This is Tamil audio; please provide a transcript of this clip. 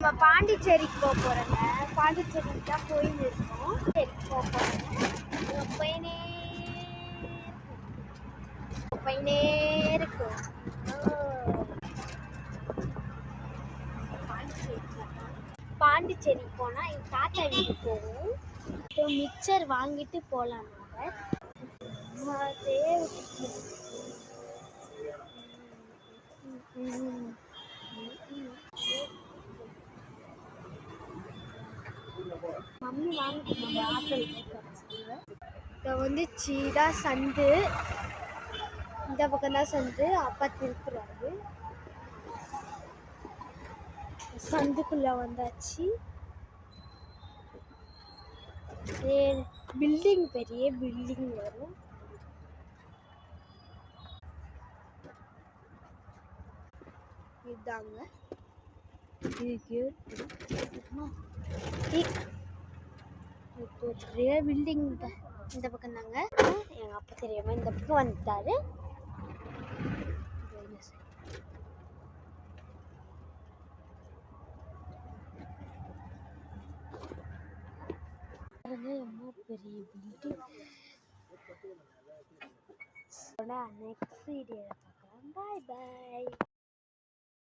நம்ம பாண்டிச்சேரிக்கு போக போகிறோங்க. பாண்டிச்சேரிக்கு தான் கோயில் இருக்கோம். சரிக்கு போக போகிறோங்க. போயினே இருக்கு. பாண்டிச்சேரி போனால் எங்கள் தாத்தா வீட்டுக்கு போவோம். மிக்சர் வாங்கிட்டு போகலாம். மம்மி வாங்கிட்டு ஆப்பிள் இதை வந்து சீடா சந்து. இந்த பக்கம் தான் சந்து. அப்பா திருப்புறாரு. சந்துக்குள்ள வந்தாச்சு. பில்டிங் பெரிய பில்டிங் வரும். இதுதாங்க பெரிய பில்டிங். இந்த பக்கம் தாங்க. எங்க அப்பா தெரியாம இந்த பக்கம் வந்துட்டாரு. பெரிய பில்டிங். நெக்ஸ்ட் வீடியோல பார்க்கலாம். பாய் பாய்.